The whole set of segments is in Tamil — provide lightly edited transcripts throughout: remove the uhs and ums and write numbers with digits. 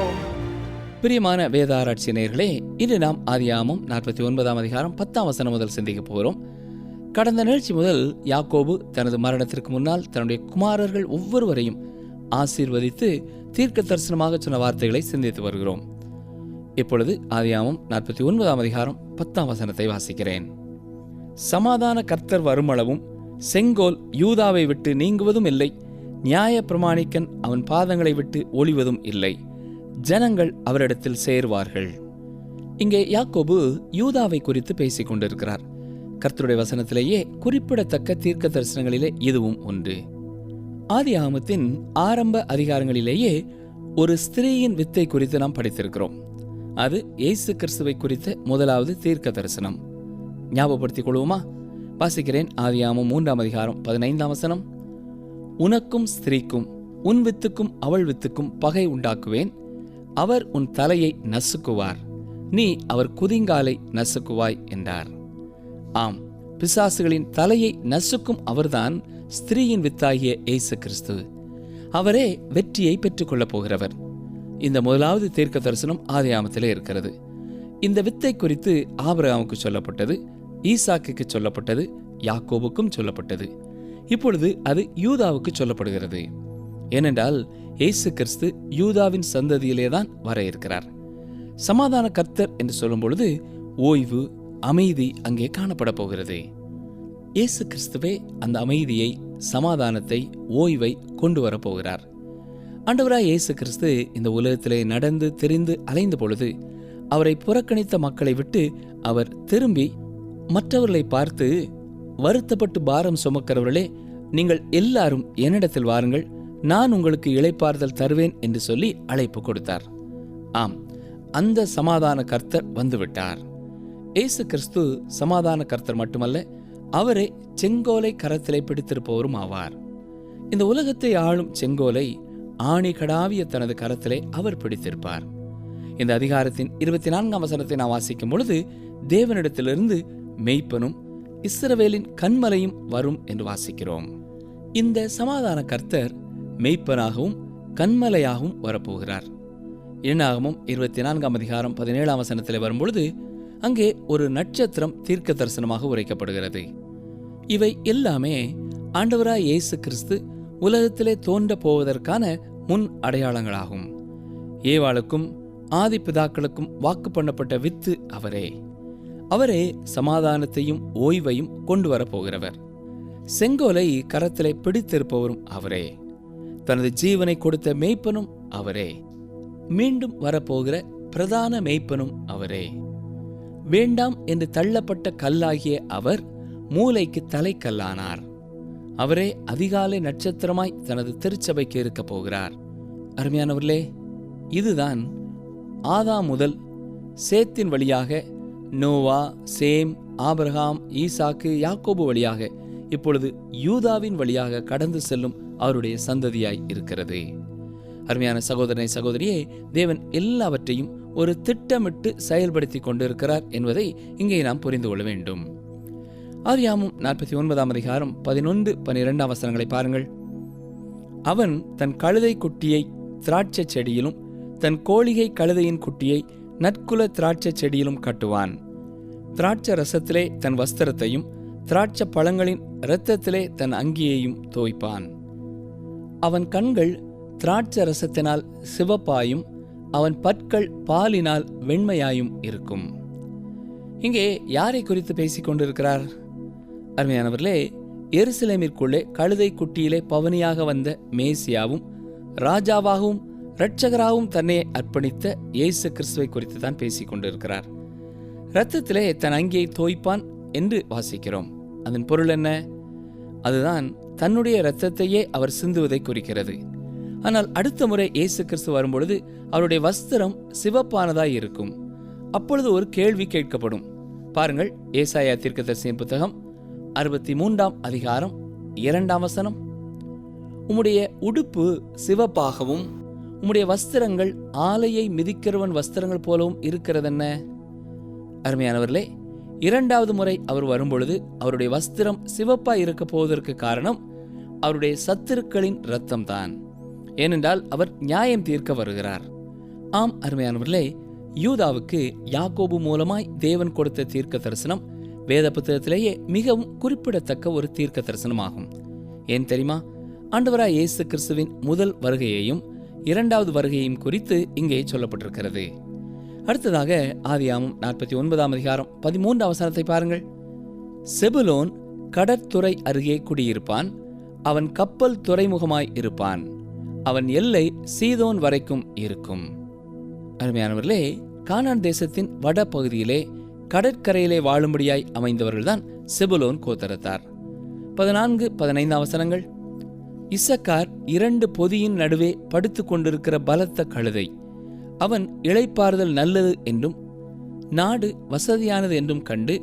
கேட்போம். பிரியமான வேத ஆராய்ச்சி நேயர்களே, இன்று நாம் ஆதியாகமம் 49 அதிகாரம் 10 முதல் சிந்திக்க போகிறோம். கடந்த நிகழ்ச்சி முதல் யாக்கோபு தனது மரணத்திற்கு முன்னால் தன்னுடைய குமாரர்கள் ஒவ்வொருவரையும் ஆசீர்வதித்து தீர்க்க தரிசனமாக சொன்ன வார்த்தைகளை சிந்தித்து வருகிறோம். இப்பொழுது ஆதியாகமம் 49 அதிகாரம் 10 வாசிக்கிறேன். சமாதான கர்த்தர் வருமளவும் செங்கோல் யூதாவை விட்டு நீங்குவதும் இல்லை, நியாய பிரமாணிக்கன் அவன் பாதங்களை விட்டு ஒளிவதும் இல்லை, ஜனங்கள் அவரிடத்தில் சேர்வார்கள். இங்கே யாக்கோபு யூதாவை குறித்து பேசிக் கொண்டிருக்கிறார். கர்த்தருடைய வசனத்திலேயே குறிப்பிடத்தக்க தீர்க்க தரிசனங்களிலே இதுவும் ஒன்று. ஆதியாகமத்தின் ஆரம்ப அதிகாரங்களிலேயே ஒரு ஸ்திரீயின் வித்தை குறித்து நாம் படித்திருக்கிறோம். அது இயேசு கிறிஸ்துவை குறித்த முதலாவது தீர்க்க தரிசனம். ஞாபகப்படுத்திக் கொள்வோமா? வாசிக்கிறேன். ஆதியாகமம் 3 அதிகாரம் 15 உனக்கும் ஸ்திரீக்கும் உன் வித்துக்கும் அவள் வித்துக்கும் பகை உண்டாக்குவேன், அவர் உன் தலையை நசுக்குவார், நீ அவர் குதிங்காலை நசுக்குவாய் என்றார். ஆம், பிசாசுகளின் தலையை நசுக்கும் அவர்தான் ஸ்திரீயின் வித்தாகிய இயேசு கிறிஸ்து. அவரே வெற்றியை பெற்றுக்கொள்ளப் போகிறவர். இந்த முதலாவது தீர்க்க தரிசனம் ஆதியாகமத்திலே இருக்கிறது. இந்த வித்தை குறித்து ஆபிரகாமுக்கு சொல்லப்பட்டது, ஈசாக்குக்கு சொல்லப்பட்டது, யாக்கோபுக்கும் சொல்லப்பட்டது. இப்பொழுது அது யூதாவுக்கு சொல்லப்படுகிறது. ஏனென்றால் இயேசு கிறிஸ்து யூதாவின் சந்ததியிலேதான் வர இருக்கிறார். சமாதான கர்த்தர் என்று சொல்லும் பொழுது ஓய்வு, அமைதி அங்கே காணப்பட போகிறது. இயேசு கிறிஸ்துவே அந்த அமைதியை, சமாதானத்தை, ஓய்வை கொண்டு வரப்போகிறார். ஆண்டவராய் இயேசு கிறிஸ்து இந்த உலகத்திலே நடந்து தெரிந்து அலைந்த பொழுது அவரை புறக்கணித்த மக்களை விட்டு அவர் திரும்பி மற்றவர்களை பார்த்து, வருத்தப்பட்டு பாரம் சுமக்கிறவர்களே, நீங்கள் எல்லாரும் என்னிடத்தில் வாருங்கள், நான் உங்களுக்கு இளைப்பாறுதல் தருவேன் என்று சொல்லி அழைப்பு கொடுத்தார். ஆம், அந்த சமாதான கர்த்தர் வந்துவிட்டார். இயேசு கிறிஸ்து சமாதான கர்த்தர் மட்டுமல்ல, அவரே செங்கோலை கரத்திலே பிடித்திருப்பவரும் ஆவார். இந்த உலகத்தை ஆளும் செங்கோலை ஆணி கடாவிய தனது கரத்திலே அவர் பிடித்திருப்பார். இந்த அதிகாரத்தின் 24 நாம் வாசிக்கும் பொழுது தேவனிடத்திலிருந்து மெய்ப்பனும் இஸ்ரவேலின் கன்மலையும் வரும் என்று வாசிக்கிறோம். இந்த சமாதான கர்த்தர் மெய்ப்பனாகவும் கன்மலையாகவும் வரப்போகிறார். எண்ணாகமம் 24 அதிகாரம் 17 வரும்பொழுது அங்கே ஒரு நட்சத்திரம் தீர்க்க தரிசனமாக உரைக்கப்படுகிறது. இவை எல்லாமே ஆண்டவராய் இயேசு கிறிஸ்து உலகத்திலே தோன்ற போவதற்கான முன் அடையாளங்களாகும். ஏவாளுக்கும் ஆதி பிதாக்களுக்கும் வாக்கு பண்ணப்பட்ட வித்து அவரே. அவரே சமாதானத்தையும் ஓய்வையும் கொண்டு வரப்போகிறவர். செங்கோலை கரத்திலே பிடித்திருப்பவரும் அவரே. தனது ஜீவனை கொடுத்த மேய்ப்பனும் அவரே. மீண்டும் வரப்போகிற பிரதான மேய்ப்பனும் அவரே. வேண்டாம் என்று தள்ளப்பட்ட கல்லாகிய அவர் மூலைக்கு தலைக்கல்லானார். அவரே அதிகாலை நட்சத்திரமாய் தனது திருச்சபைக்கு இருக்க போகிறார். அருமையானவர்களே, இதுதான் ஆதாம் முதல் சேத்தின் வழியாக நோவா, சேம், ஆபிரகாம், ஈசாக்கு, யாக்கோபு வழியாக இப்பொழுது யூதாவின் வழியாக கடந்து செல்லும் அவருடைய சந்ததியாய் இருக்கிறது. அருமையான சகோதரனை, சகோதரியே, தேவன் எல்லாவற்றையும் ஒரு திட்டமிட்டு செயல்படுத்தி கொண்டிருக்கிறார் என்பதை இங்கே நாம் புரிந்து கொள்ள வேண்டும். ஆதியாகமம் 49 அதிகாரம் 11-12 பாருங்கள். அவன் தன் கழுதை குட்டியை திராட்சை செடியிலும் தன் கோழிகை கழுதையின் குட்டியை நற்குல திராட்சை செடியிலும் கட்டுவான். திராட்சை ரசத்திலே தன் வஸ்திரத்தையும் திராட்சை பழங்களின் இரத்தத்திலே தன் அங்கியையும் தோய்ப்பான். அவன் கண்கள் திராட்சை ரசத்தினால் சிவப்பாயும் அவன் பற்கள் பாலினால் வெண்மையாயும் இருக்கும். இங்கே யாரை குறித்து பேசிக் கொண்டிருக்கிறார்? அருமையானவர்களே, எருசலேமிற்குள்ளே கழுதை குட்டியிலே பவனியாக வந்த மேசியாவும் ராஜாவாகவும் இரட்சகராகவும் தன்னை அர்ப்பணித்த இயேசு கிறிஸ்துவை குறித்து தான் பேசிக் கொண்டிருக்கிறார். இரத்தத்திலே தன் அங்கியை தோய்ப்பான் என்று வாசிக்கிறோம். அதன் பொருள் என்ன? அதுதான் தன்னுடைய இரத்தத்தையே அவர் சிந்துவதை குறிக்கிறது. ஆனால் அடுத்த முறை இயேசு கிறிஸ்து வரும்பொழுது அவருடைய வஸ்திரம் சிவப்பானதாய் இருக்கும். அப்பொழுது ஒரு கேள்வி கேட்கப்படும். பாருங்கள், ஏசாயா தீர்க்கதரிசியின் புத்தகம் 63 அதிகாரம் 2 உம்முடைய உடுப்பு சிவப்பாகவும் உம்முடைய வஸ்திரங்கள் ஆலையை மிதிக்கிறவன் வஸ்திரங்கள் போலவும் இருக்கிறதென்ன? அருமையானவர்களே, 2வது முறை அவர் வரும்பொழுது அவருடைய வஸ்திரம் சிவப்பாய் இருக்க போவதற்கு காரணம் அவருடைய சத்துருக்களின் இரத்தம்தான். ஏனென்றால் அவர் நியாயம் தீர்க்க வருகிறார். ஆம் அருமையானவர்களே, யூதாவுக்கு யாக்கோபு மூலமாய் தேவன் கொடுத்த தீர்க்க தரிசனம் வேத புத்தகத்திலேயே மிகவும் குறிப்பிடத்தக்க ஒரு தீர்க்க தரிசனமாகும். ஏன் தெரியுமா? ஆண்டவராய் இயேசு கிறிஸ்துவின் முதல் வருகையையும் இரண்டாவது வருகையையும் குறித்து இங்கே சொல்லப்பட்டிருக்கிறது. அடுத்ததாக ஆதியாகமம் 49ஆம் அதிகாரம் 13ஆம் வசனத்தை பாருங்கள். செபுலோன் கடற்துறை அருகே குடியிருப்பான், அவன் கப்பல் துறைமுகமாய் இருப்பான், அவன் எல்லை சீதோன் வரைக்கும் இருக்கும். அருமையானவர்களே, கானான் தேசத்தின் வட பகுதியிலே கடற்கரையிலே வாழும்படியாய் அமைந்தவர்கள்தான் செபுலோன் கோத்திரத்தார். 14-15 வசனங்கள். இசக்கார் 2 பொதியின் நடுவே படுத்துக் கொண்டிருக்கிற பலத்த கழுதை, அவன் இளைப்பாறுதல் நல்லது என்றும் நாடு வசதியானது என்றும் கண்டு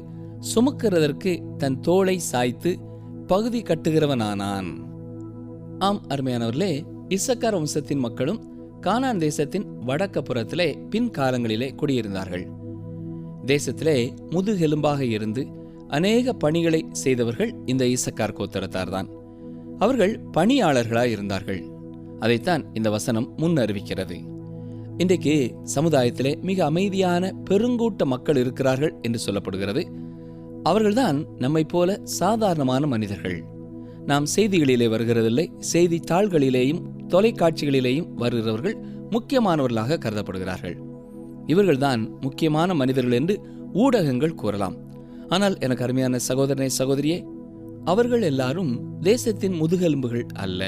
சுமக்கிறதற்கு தன் தோளை சாய்த்து பகுதி கட்டுகிறவனானான். ஆம் அருமையானவர்களே, இசக்கார் வம்சத்தின் மக்களும் கானான் தேசத்தின் வடக்க புறத்திலே பின்காலங்களிலே குடியிருந்தார்கள். தேசத்திலே முதுகெலும்பாக இருந்து அநேக பணிகளை செய்தவர்கள் இந்த இசக்கார் கோத்திரத்தார்தான். அவர்கள் பணியாளர்களாய் இருந்தார்கள். அதைத்தான் இந்த வசனம் முன்னறிவிக்கிறது. இன்றைக்கு சமுதாயத்திலே மிக அமைதியான பெருங்கூட்ட மக்கள் இருக்கிறார்கள் என்று சொல்லப்படுகிறது. அவர்கள்தான் நம்மை போல சாதாரணமான மனிதர்கள். நாம் செய்திகளிலே வருகிறதில்லை, செய்தித்தாள்களிலேயும் தொலைக்காட்சிகளிலேயும் வருகிறவர்கள் முக்கியமானவர்களாக கருதப்படுகிறார்கள். இவர்கள்தான் முக்கியமான மனிதர்கள் என்று ஊடகங்கள் கூறலாம். ஆனால் எனக்கு அருமையான சகோதரனே, சகோதரியே, அவர்கள் எல்லாரும் தேசத்தின் முதுகெலும்புகள் அல்ல.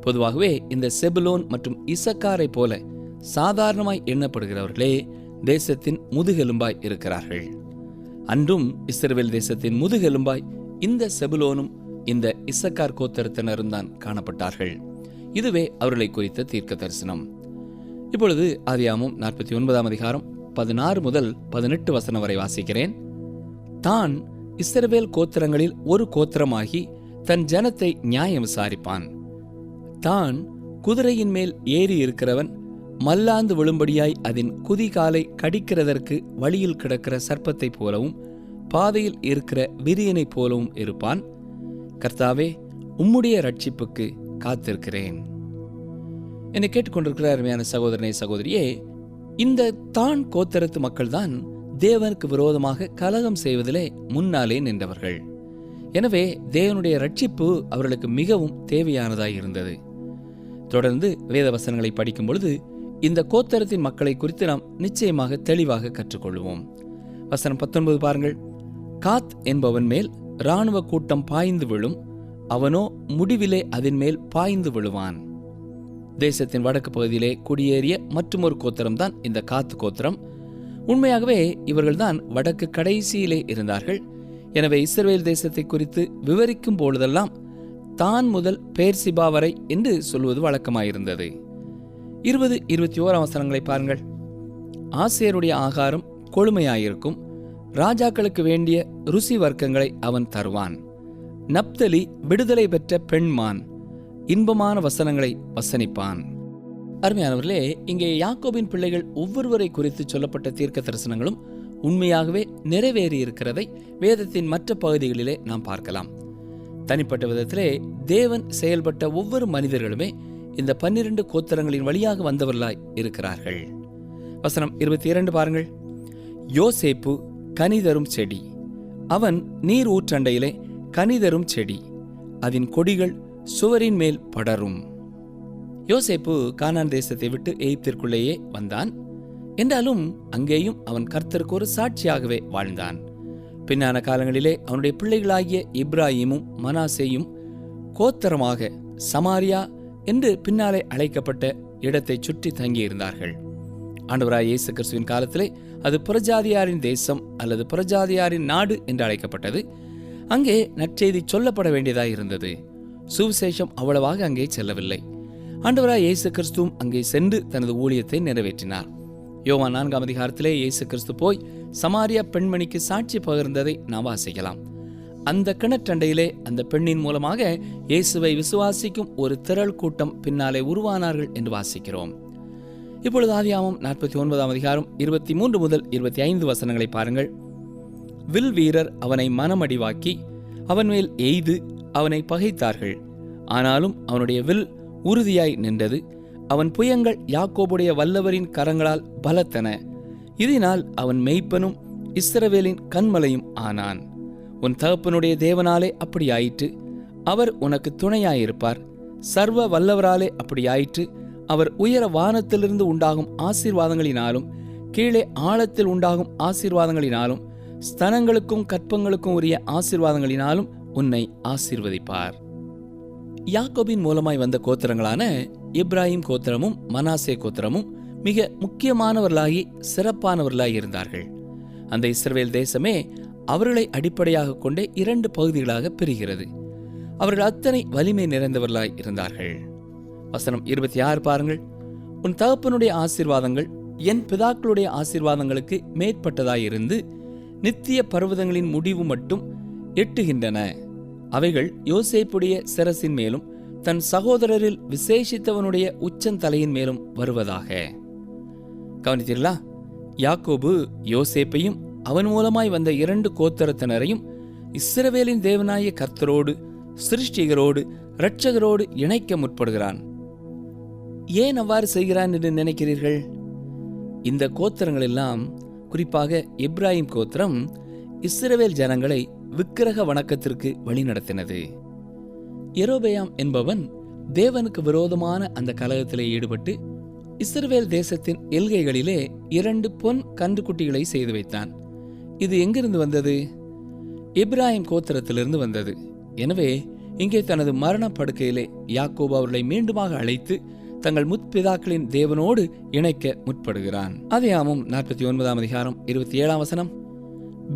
பொதுவாகவே இந்த செபுலோன் மற்றும் இசக்காரை போல சாதாரணமாய் எண்ணப்படுகிறவர்களே தேசத்தின் முதுகெலும்பாய் இருக்கிறார்கள். அன்றும் இஸ்ரவேல் தேசத்தின் முதுகெலும்பாய் இந்த செபுலோனும் இந்த இசக்கார் கோத்திரத்தினரும் தான் காணப்பட்டார்கள். இதுவே அவர்களை குறித்த தீர்க்க தரிசனம். இப்பொழுது ஆதியாகமம் 49ஆம் அதிகாரம் 16 முதல் 18 வசனம் வரை வாசிக்கிறேன். தான் இஸ்ரவேல் கோத்திரங்களில் ஒரு கோத்திரமாகி தன் ஜனத்தை நியாயம் விசாரிப்பான். தான் குதிரையின் மேல் ஏறி இருக்கிறவன் மல்லாந்து விழும்படியாய் அதன் குதிகாலை கடிக்கிறதற்கு வழியில் கிடக்கிற சர்ப்பத்தை போலவும் பாதையில் இருக்கிற விரியனைப் போலவும் இருப்பான். கர்த்தாவே, உம்முடைய ரட்சிப்புக்கு காத்திருக்கிறேன். என்னை கேட்டுக்கொண்டிருக்கிற அருமையான சகோதரனே, சகோதரியே, இந்த தான் கோத்திரத்து மக்கள்தான் தேவனுக்கு விரோதமாக கலகம் செய்வதிலே முன்னாலே நின்றவர்கள். எனவே தேவனுடைய ரட்சிப்பு அவர்களுக்கு மிகவும் தேவையானதாய் இருந்தது. தொடர்ந்து வேத வசனங்களை படிக்கும் பொழுது இந்த கோத்திரத்தின் மக்களை குறித்து நாம் நிச்சயமாக தெளிவாக கற்றுக்கொள்வோம். வசனம் 19 பாருங்கள். காத் என்பவன் மேல் இராணுவ கூட்டம் பாய்ந்து விழும், அவனோ முடிவிலே அதன் மேல் பாய்ந்து விழுவான். தேசத்தின் வடக்கு பகுதியிலே குடியேறிய மற்றொரு கோத்திரம்தான் இந்த காத் கோத்திரம். உண்மையாகவே இவர்கள்தான் வடக்கு கடைசியிலே இருந்தார்கள். எனவே இஸ்ரவேல் தேசத்தை குறித்து விவரிக்கும் பொழுதெல்லாம் தான் முதல் பேர்சிபா வரை என்று சொல்வது வழக்கமாயிருந்தது. 20-21 வசனங்களை பாருங்கள். ஆசேருடைய ஆகாரம் கொழுமையாயிருக்கும், ராஜாக்களுக்கு வேண்டிய ருசி வர்க்கங்களை அவன் தருவான். நப்தலி விடுதலை பெற்ற பெண்மான், இன்பமான வசனங்களை வசனிப்பான். அருமையானவர்களே, இங்கே யாக்கோபின் பிள்ளைகள் ஒவ்வொருவரை குறித்து சொல்லப்பட்ட தீர்க்க தரிசனங்களும் உண்மையாகவே நிறைவேறி இருக்கிறதை வேதத்தின் மற்ற பகுதிகளிலே நாம் பார்க்கலாம். தனிப்பட்ட விதத்திலே தேவன் செயல்பட்ட ஒவ்வொரு மனிதர்களுமே இந்த 12 கோத்திரங்களின் வழியாக வந்தவர்களாய் இருக்கிறார்கள். வசனம் 22 பாருங்கள். யோசேப்பு கனிதரும் செடி, அவன் நீர் ஊற்றண்டையிலே கனிதரும் செடி, அதன் கொடிகள் சுவரின் மேல் படரும். யோசேப்பு கானான் தேசத்தை விட்டு எகிப்திற்குள்ளேயே வந்தான். என்றாலும் அங்கேயும் அவன் கர்த்தருக்கு ஒரு சாட்சியாகவே வாழ்ந்தான். பின்னான காலங்களிலே அவனுடைய பிள்ளைகளாகிய இப்ராஹிமும் மனாசேயும் கோத்திரமாக சமாரியா என்று பின்னாலே அழைக்கப்பட்ட இடத்தை சுற்றி தங்கியிருந்தார்கள். ஆண்டவராய் இயேசு கிறிஸ்துவின் காலத்திலே அது புறஜாதியாரின் தேசம் அல்லது புறஜாதியாரின் நாடு என்று அழைக்கப்பட்டது. அங்கே நற்செய்தி சொல்லப்பட வேண்டியதாய் இருந்தது. சுவிசேஷம் அவ்வளவாக அங்கே செல்லவில்லை. ஆண்டவராய் இயேசு கிறிஸ்துவும் அங்கே சென்று தனது ஊழியத்தை நிறைவேற்றினார். யோவான் 4ஆம் அதிகாரத்திலே இயேசு கிறிஸ்து போய் சமாரியா பெண்மணிக்கு சாட்சி பகிர்ந்ததை நாம் வாசிக்கலாம். அந்த கிணற்றண்டையிலே அந்த பெண்ணின் மூலமாக இயேசுவை விசுவாசிக்கும் ஒரு திரள் கூட்டம் பின்னாலே உருவானார்கள் என்று வாசிக்கிறோம். இப்பொழுது ஆதியாகமம் 49ஆம் அதிகாரம் 23 முதல் 25 வசனங்களை பாருங்கள். வில் வீரர் அவனை மனமடிவாக்கி அவன் மேல் எய்து அவனை பகைத்தார்கள். ஆனாலும் அவனுடைய வில் உறுதியாய் நின்றது, அவன் புயங்கள் யாக்கோபுடைய வல்லவரின் கரங்களால் பலத்தன. இதனால் அவன் மெய்ப்பனும் இஸ்ரவேலின் கன்மலையும் ஆனான். உன் தகப்பனுடைய தேவனாலே அப்படியாயிற்று. அவர் உனக்கு துணையாயிருப்பார். சர்வ வல்லவராலே அப்படியாயிற்று. அவர் உயர வானத்திலிருந்து உண்டாகும் ஆசீர்வாதங்களினாலும் கீழே ஆழத்தில் உண்டாகும் ஆசீர்வாதங்களினாலும் ஸ்தனங்களுக்கும் கற்பங்களுக்கும் உரிய ஆசீர்வாதங்களினாலும் உன்னை ஆசீர்வதிப்பார். யாக்கோபின் மூலமாய் வந்த கோத்திரங்களான இப்ராஹிம் கோத்திரமும் மனாசே கோத்திரமும் மிக முக்கியமானவர்களாகி சிறப்பானவர்களாய் இருந்தார்கள். அந்த இஸ்ரவேல் தேசமே அவர்களை அடிப்படையாக கொண்டே 2 பகுதிகளாக பிரிகிறது. அவர்கள் அத்தனை வலிமை நிறைந்தவர்களாய் இருந்தார்கள். வசனம் 26 பாருங்கள். உன் தகப்பனுடைய ஆசீர்வாதங்கள் என் பிதாக்களுடைய ஆசீர்வாதங்களுக்கு மேற்பட்டதாயிருந்து நித்திய பர்வதங்களின் முடிவு மட்டும் எட்டுகின்றன. அவைகள் யோசேப்புடைய சிரசின் மேலும் தன் சகோதரரில் விசேஷித்தவனுடைய உச்சந்தலையின் மேலும் வருவதாக. கவனித்தீர்களா? யாக்கோபு யோசேப்பையும் அவன் மூலமாய் வந்த 2 கோத்திரத்தினரையும் இஸ்ரவேலின் தேவனாய கர்த்தரோடு, சிருஷ்டிகரோடு, இரட்சகரோடு இணைக்க முற்படுகிறான். ஏன் அவ்வாறு செய்கிறான் என்று நினைக்கிறீர்கள்? இந்த கோத்திரங்கள் எல்லாம், குறிப்பாக இப்ராஹிம் கோத்திரம், இஸ்ரவேல் ஜனங்களை விக்கிரக வணக்கத்திற்கு வழிநடத்தினது. யெரொபெயாம் என்பவன் தேவனுக்கு விரோதமான அந்த கலகத்திலே ஈடுபட்டு இஸ்ரவேல் தேசத்தின் எல்கைகளிலே 2 பொன் கன்றுக்குட்டிகளை செய்து வைத்தான். இது எங்கிருந்து வந்தது? இப்ராஹிம் கோத்திரத்திலிருந்து வந்தது. எனவே இங்கே தனது மரண படுக்கையிலே யாக்கோபு அவர்களை மீண்டுமாக அழைத்து தங்கள் முற்பிதாக்களின் தேவனோடு இணைக்க முற்படுகிறான். ஆதியாகமம் 49 அதிகாரம் 27 வசனம்.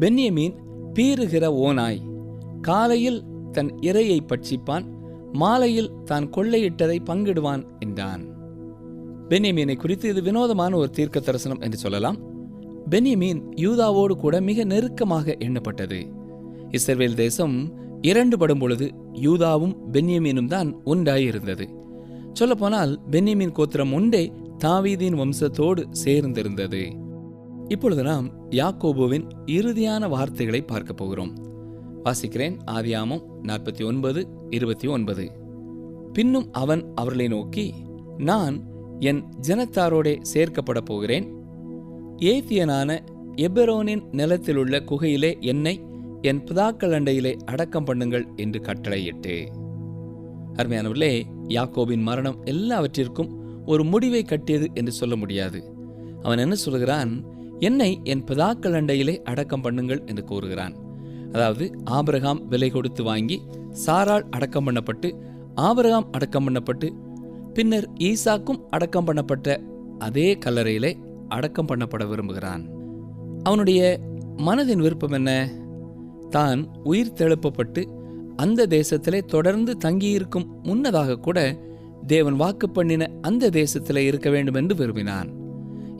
பென்யமீன் பீறுகிற ஓனாய், காலையில் தன் இரையை பட்சிப்பான், மாலையில் தான் கொள்ளையிட்டதை பங்கிடுவான் என்றான். பென்யமீனை குறித்து இது வினோதமான ஒரு தீர்க்க தரிசனம் என்று சொல்லலாம். பென்யமீன் யூதாவோடு கூட மிக நெருக்கமாக எண்ணப்பட்டது. இஸ்ரவேல் தேசம் 2 படும் பொழுது யூதாவும் பென்யமீனும் தான் ஒன்றாயிருந்தது. சொல்லப்போனால் பென்யமீன் கோத்திரம் ஒன்றே தாவீதின் வம்சத்தோடு சேர்ந்திருந்தது. இப்பொழுது நாம் யாக்கோபுவின் இறுதியான வார்த்தைகளை பார்க்க போகிறோம். வாசிக்கிறேன். ஆதியாகமம் 49:29. பின்னும் அவன் அவர்களை நோக்கி, நான் என் ஜனத்தாரோடே சேர்க்கப்பட போகிறேன். ஏத்தியனான எபெரோனின் நிலத்திலுள்ள குகையிலே என்னை என் பிதாக்கள் அண்டையிலே அடக்கம் பண்ணுங்கள் என்று கட்டளையிட்டு. அருமையானவர்களே, யாக்கோபின் மரணம் எல்லாவற்றிற்கும் ஒரு முடிவை கட்டியது என்று சொல்ல முடியாது. அவன் என்ன சொல்கிறான்? என்னை என் பிதாக்கள் அண்டையிலே அடக்கம் பண்ணுங்கள் என்று கூறுகிறான். அதாவது ஆபிரகாம் விலை கொடுத்து வாங்கி சாராள் அடக்கம் பண்ணப்பட்டு, ஆபிரகாம் அடக்கம் பண்ணப்பட்டு, பின்னர் ஈசாக்கும் அடக்கம் பண்ணப்பட்ட அதே கல்லறையிலே அடக்கம் பண்ணப்பட விரும்புகிறான். அவனுடைய மனதின் விருப்பம் என்ன? தான் உயிர் தெழுப்பப்பட்டு அந்த தேசத்திலே தொடர்ந்து தங்கியிருக்கும் முன்னதாக கூட தேவன் வாக்கு பண்ணின அந்த தேசத்திலே இருக்க வேண்டும் என்று விரும்பினான்.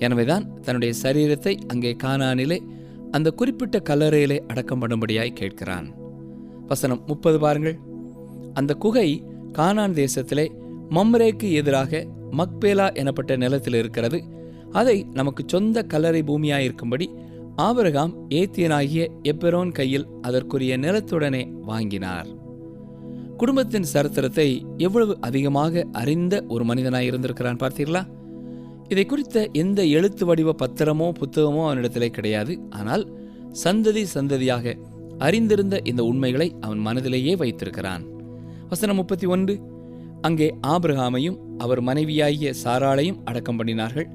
எனவேதான் தன்னுடைய சரீரத்தை அங்கே கானானிலே அந்த குறிப்பிட்ட கல்லறையிலே அடக்கம் பண்ணும்படியாய் கேட்கிறான். வசனம் 30 பாருங்கள். அந்த குகை கானான் தேசத்திலே மம்ரேக்கு எதிராக மக்பேலா எனப்பட்ட நிலத்தில் இருக்கிறது. அதை நமக்கு சொந்த கல்லறை பூமியாயிருக்கும்படி ஆபிரகாம் ஏத்தியனாகிய எபெரோன் கையில் அதற்குரிய நிலத்துடனே வாங்கினார். குடும்பத்தின் சரித்திரத்தை எவ்வளவு அதிகமாக அறிந்த ஒரு மனிதனாய் இருந்திருக்கிறான் பார்த்தீர்களா? இதை குறித்த எந்த எழுத்து வடிவ பத்திரமோ புத்தகமோ அவனிடத்திலே கிடையாது. ஆனால் சந்ததி சந்ததியாக அறிந்திருந்த இந்த உண்மைகளை அவன் மனதிலேயே வைத்திருக்கிறான். வசனம் 31. அங்கே ஆபிரகாமையும் அவர் மனைவியாகிய சாராளையும் அடக்கம் பண்ணினார்கள்.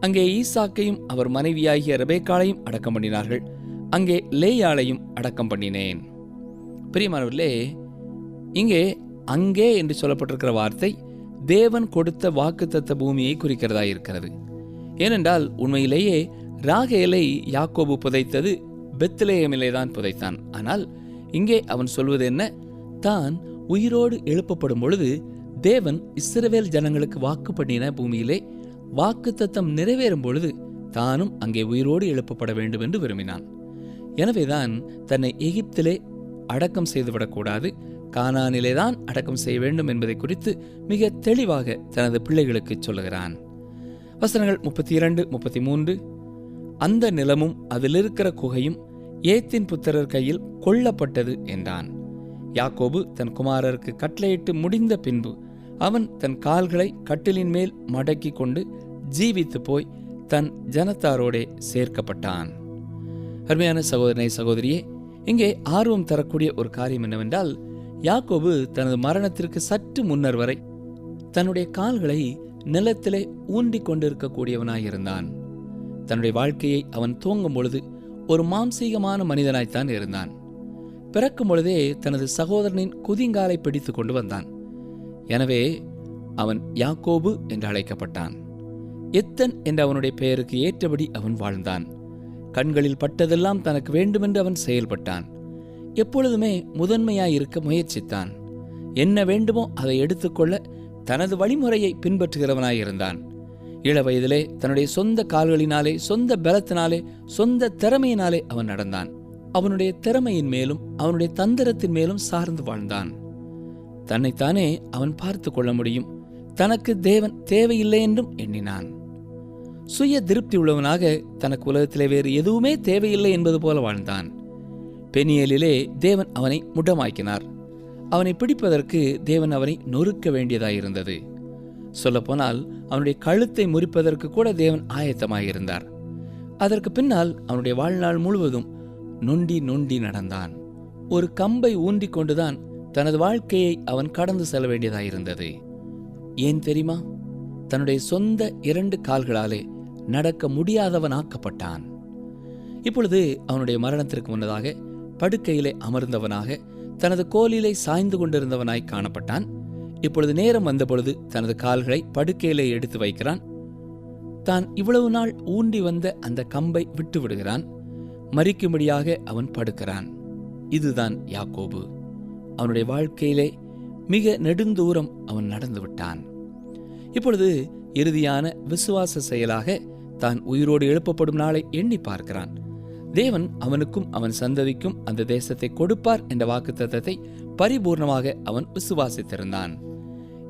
அங்கே ஈசாக்கையும் அவர் மனைவியாகிய ரெபேக்காளையும் அடக்கம் பண்ணினார்கள். அங்கே லேயாளையும் அடக்கம் பண்ணினேன். பிரியமானவர்களே, இங்கே அங்கே என்று சொல்லப்பட்டிருக்கிற வார்த்தை தேவன் கொடுத்த வாக்குத்தத்த பூமியை குறிக்கிறதா இருக்கிறது. ஏனென்றால் உண்மையிலேயே ராகேலை யாக்கோபு புதைத்தது பெத்லெகேமிலே தான் புதைத்தான். ஆனால் இங்கே அவன் சொல்வது என்ன? தான் உயிரோடு எழுப்பப்படும் பொழுது தேவன் இஸ்ரவேல் ஜனங்களுக்கு வாக்கு பண்ணின பூமியிலே வாக்குத்தத்தம் நிறைவேறும் பொழுது தானும் அங்கே உயிரோடு எழுப்பப்பட வேண்டும் என்று விரும்பினான். எனவேதான் தன்னை எகிப்திலே அடக்கம் செய்துவிடக்கூடாது, கானானிலேதான் அடக்கம் செய்ய வேண்டும் என்பதை குறித்து மிக தெளிவாக தனது பிள்ளைகளுக்கு சொல்லுகிறான். வசனங்கள் 32, 33. அந்த நிலமும் அதிலிருக்கிற குகையும் ஏத்தின் புத்திரர் கையில் கொல்லப்பட்டது என்றான். யாக்கோபு தன் குமாரருக்கு கட்டளையிட்டு முடிந்த பின்பு அவன் தன் கால்களை கட்டிலின் மேல் மடக்கி கொண்டு ஜீவித்து போய் தன் ஜனத்தாரோடே சேர்க்கப்பட்டான். அருமையான சகோதரனை சகோதரியே, இங்கே ஆர்வம் தரக்கூடிய ஒரு காரியம் என்னவென்றால், யாக்கோபு தனது மரணத்திற்கு சற்று முன்னர் வரை தன்னுடைய கால்களை நிலத்திலே ஊன்றிக் கொண்டிருக்கக்கூடியவனாயிருந்தான். தன்னுடைய வாழ்க்கையை அவன் துவங்கும் பொழுது ஒரு மாம்சீகமான மனிதனாய்த்தான் இருந்தான். பிறக்கும் பொழுதே தனது சகோதரனின் குதிங்காலை பிடித்து கொண்டு வந்தான். எனவே அவன் யாக்கோபு என்று அழைக்கப்பட்டான். எத்தன் என்ற அவனுடைய பெயருக்கு ஏற்றபடி அவன் வாழ்ந்தான். கண்களில் பட்டதெல்லாம் தனக்கு வேண்டுமென்று அவன் செயல்பட்டான். எப்பொழுதுமே முதன்மையாயிருக்க முயற்சித்தான். என்ன வேண்டுமோ அதை எடுத்துக்கொள்ள தனது வழிமுறையை பின்பற்றுகிறவனாயிருந்தான். இள வயதிலே தன்னுடைய சொந்த கால்களினாலே, சொந்த பலத்தினாலே, சொந்த திறமையினாலே அவன் நடந்தான். அவனுடைய திறமையின் மேலும் அவனுடைய தந்திரத்தின் மேலும் சார்ந்து வாழ்ந்தான். தன்னைத்தானே அவன் பார்த்து கொள்ள முடியும். தனக்கு தேவன் தேவையில்லை என்றும் எண்ணினான். சுய திருப்தி உள்ளவனாக தனக்கு உலகத்திலே வேறு எதுவுமே தேவையில்லை என்பது போல வாழ்ந்தான். பெனியேலிலே தேவன் அவனை முடமாக்கினார். அவனை பிடிப்பதற்கு தேவன் அவனை நொறுக்க வேண்டியதாயிருந்தது. சொல்லப்போனால் அவனுடைய கழுத்தை முறிப்பதற்கு கூட தேவன் ஆயத்தமாயிருந்தார். அதற்கு பின்னால் அவனுடைய வாழ்நாள் முழுவதும் நொண்டி நொண்டி நடந்தான். ஒரு கம்பை ஊன்றி கொண்டுதான் தனது வாழ்க்கையை அவன் கடந்து செல்ல வேண்டியதாயிருந்தது. ஏன் தெரியுமா? தன்னுடைய சொந்த 2 கால்களாலே நடக்க முடியாதவனாக்கப்பட்டான். இப்பொழுது அவனுடைய மரணத்திற்கு முன்னதாக படுக்கையிலே அமர்ந்தவனாக தனது கோலிலே சாய்ந்து கொண்டிருந்தவனாய் காணப்பட்டான். இப்பொழுது நேரம் வந்தபொழுது தனது கால்களை படுக்கையிலே எடுத்து வைக்கிறான். தான் இவ்வளவு நாள் ஊண்டி வந்த அந்த கம்பை விட்டு விடுகிறான். மரிக்கும்படியாக அவன் படுக்கிறான். இதுதான் யாக்கோபு. அவனுடைய வாழ்க்கையிலே மிக நெடுந்தூரம் அவன் நடந்து விட்டான். இப்பொழுது இறுதியான விசுவாச செயலாக தான் உயிரோடு எழுப்பப்படும் நாளை எண்ணி பார்க்கிறான். தேவன் அவனுக்கும் அவன் சந்ததிக்கும் அந்த தேசத்தை கொடுப்பார் என்ற வாக்குத்தத்தத்தை பரிபூர்ணமாக அவன் விசுவாசித்திருந்தான்.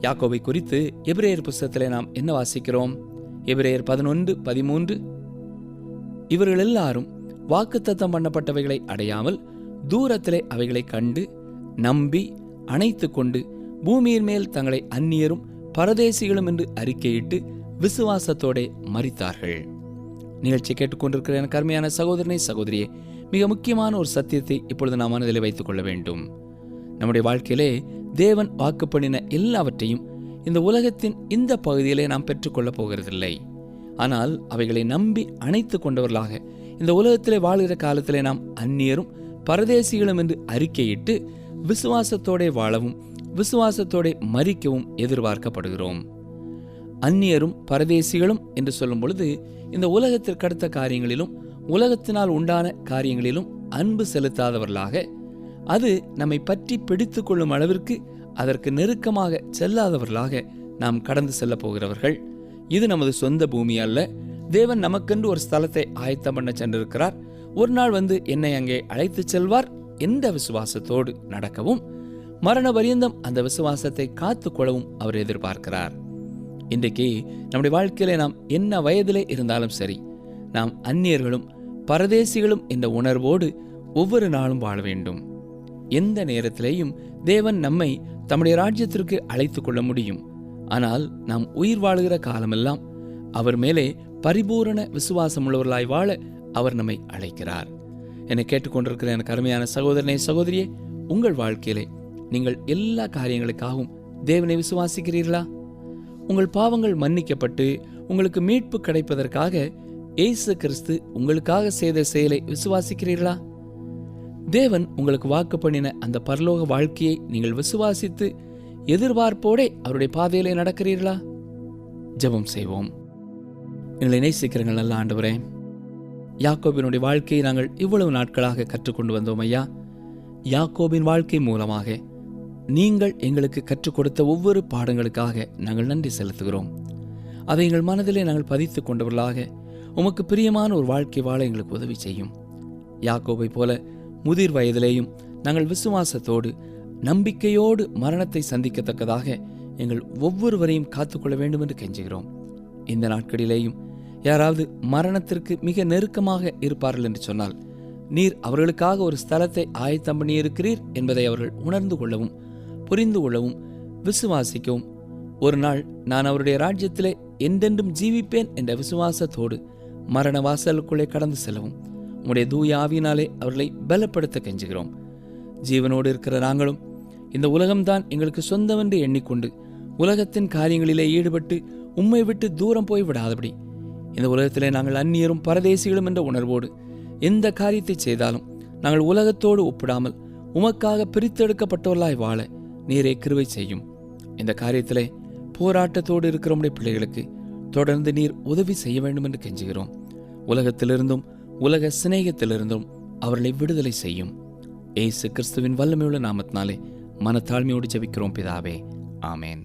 யாக்கோபை குறித்து எபிரேயர் புத்தகத்திலே நாம் என்ன வாசிக்கிறோம்? எபிரேயர் 11:13, இவர்கள் எல்லாரும் வாக்குத்தத்தம் பண்ணப்பட்டவைகளை அடையாமல் தூரத்திலே அவைகளை கண்டு நம்பி அணைத்து கொண்டு பூமியின் மேல் தங்களை அந்நியரும் பரதேசிகளும் என்று அறிக்கையிட்டு விசுவாசத்தோட மரித்தார்கள். நிகழ்ச்சி கேட்டுக்கொண்டிருக்கிற எனக்கு அருமையான சகோதரனை சகோதரியே, மிக முக்கியமான ஒரு சத்தியத்தை இப்பொழுது நாம் மனதில் வைத்துக் கொள்ள வேண்டும். நம்முடைய வாழ்க்கையிலே தேவன் வாக்கு பண்ணின எல்லாவற்றையும் இந்த உலகத்தின் இந்த பகுதியிலே நாம் பெற்றுக்கொள்ளப் போகிறதில்லை. ஆனால் அவைகளை நம்பி அணைத்து கொண்டவர்களாக இந்த உலகத்திலே வாழ்கிற காலத்திலே நாம் அந்நியரும் பரதேசிகளும் என்று அறிக்கையிட்டு விசுவாசத்தோட வாழவும் விசுவாசத்தோட மரிக்கவும் எதிர்பார்க்கப்படுகிறோம். அந்நியரும் பரதேசிகளும் என்று சொல்லும் பொழுது இந்த உலகத்திற்கு அடுத்த காரியங்களிலும் உலகத்தினால் உண்டான காரியங்களிலும் அன்பு செலுத்தாதவர்களாக, அது நம்மை பற்றி பிடித்து கொள்ளும் அளவிற்கு அதற்கு நெருக்கமாக செல்லாதவர்களாக நாம் கடந்து செல்ல போகிறவர்கள். இது நமது சொந்த பூமி அல்ல. தேவன் நமக்கென்று ஒரு ஸ்தலத்தை ஆயத்தம் பண்ண சென்றிருக்கிறார். ஒரு நாள் வந்து என்னை அங்கே அழைத்து செல்வார் என்ற விசுவாசத்தோடு நடக்கவும், மரண பரியந்தம் அந்த விசுவாசத்தை காத்து கொள்ளவும் அவர் எதிர்பார்க்கிறார். இன்றைக்கு நம்முடைய வாழ்க்கையிலே நாம் என்ன வயதிலே இருந்தாலும் சரி, நாம் அந்நியர்களும் பரதேசிகளும் என்ற உணர்வோடு ஒவ்வொரு நாளும் வாழ வேண்டும். எந்த நேரத்திலேயும் தேவன் நம்மை தம்முடைய ராஜ்யத்திற்கு அழைத்து கொள்ள முடியும். ஆனால் நாம் உயிர் வாழுகிற காலமெல்லாம் அவர் மேலே பரிபூரண விசுவாசம் உள்ளவர்களாய் வாழ அவர் நம்மை அழைக்கிறார். என்னை கேட்டுக்கொண்டிருக்கிற எனக்கு அருமையான சகோதரனே சகோதரியே, உங்கள் வாழ்க்கையிலே நீங்கள் எல்லா காரியங்களுக்காகவும் தேவனை விசுவாசிக்கிறீர்களா? உங்கள் பாவங்கள் மன்னிக்கப்பட்டு உங்களுக்கு மீட்பு கிடைப்பதற்காக இயேசு கிறிஸ்து உங்களுக்காக செய்த செயலை விசுவாசிக்கிறீர்களா? தேவன் உங்களுக்கு வாக்கு பண்ணின அந்த பரலோக வாழ்க்கையை நீங்கள் விசுவாசித்து எதிர்பார்ப்போடே அவருடைய பாதையிலே நடக்கிறீர்களா? ஜெபம் செய்வோம். எங்களை நேசிக்கிறீர்கள் நல்ல ஆண்டவரே, யாக்கோபினுடைய வாழ்க்கையை நாங்கள் இவ்வளவு நாட்களாக கற்றுக்கொண்டு வந்தோம் ஐயா. யாக்கோபின் வாழ்க்கை மூலமாக நீங்கள் எங்களுக்கு கற்றுக் கொடுத்த ஒவ்வொரு பாடங்களுக்காக நாங்கள் நன்றி செலுத்துகிறோம். அதை எங்கள் மனதிலே நாங்கள் பதித்து கொண்டவர்களாக உமக்கு பிரியமான ஒரு வாழ்க்கை வாழ எங்களுக்கு உதவி செய்யும். யாக்கோபை போல முதிர் வயதிலேயும் நாங்கள் விசுவாசத்தோடு நம்பிக்கையோடு மரணத்தை சந்திக்கத்தக்கதாக எங்கள் ஒவ்வொருவரையும் காத்துக்கொள்ள வேண்டும் என்று கெஞ்சுகிறோம். இந்த நாட்களிலேயும் யாராவது மரணத்திற்கு மிக நெருக்கமாக இருப்பார்கள் என்று சொன்னால், நீர் அவர்களுக்காக ஒரு ஸ்தலத்தை ஆயத்தம் பண்ணியிருக்கிறீர் என்பதை அவர்கள் உணர்ந்து கொள்ளவும் புரிந்து கொள்ளவும் விசுவாசிக்கவும் ஒரு நாள் நான் அவருடைய ராஜ்யத்திலே என்றென்றும் ஜீவிப்பேன் என்ற விசுவாசத்தோடு மரண வாசலுக்குள்ளே கடந்து செல்லவும் உம்முடைய தூய ஆவியினாலே அவர்களை பலப்படுத்த கெஞ்சுகிறோம். ஜீவனோடு இருக்கிற நாங்களும் இந்த உலகம்தான் எங்களுக்கு சொந்தமென்று எண்ணிக்கொண்டு உலகத்தின் காரியங்களிலே ஈடுபட்டு உம்மை விட்டு தூரம் போய் விடாதபடி, இந்த உலகத்திலே நாங்கள் அந்நியரும் பரதேசிகளும் என்ற உணர்வோடு எந்த காரியத்தை செய்தாலும் நாங்கள் உலகத்தோடு ஒப்பிடாமல் உமக்காக பிரித்தெடுக்கப்பட்டவர்களாய் வாழ நீரே கிருபை செய்யும். இந்த காரியத்திலே போராட்டத்தோடு இருக்கிற உம்முடைய பிள்ளைகளுக்கு தொடர்ந்து நீர் உதவி செய்ய வேண்டும் என்று கெஞ்சுகிறோம். உலகத்திலிருந்தும் உலக சிநேகத்திலிருந்தும் அவர்களை விடுதலை செய்யும். இயேசு கிறிஸ்துவின் வல்லமையுள்ள நாமத்தினாலே மனத்தாழ்மையோடு ஜெபிக்கிறோம் பிதாவே, ஆமேன்.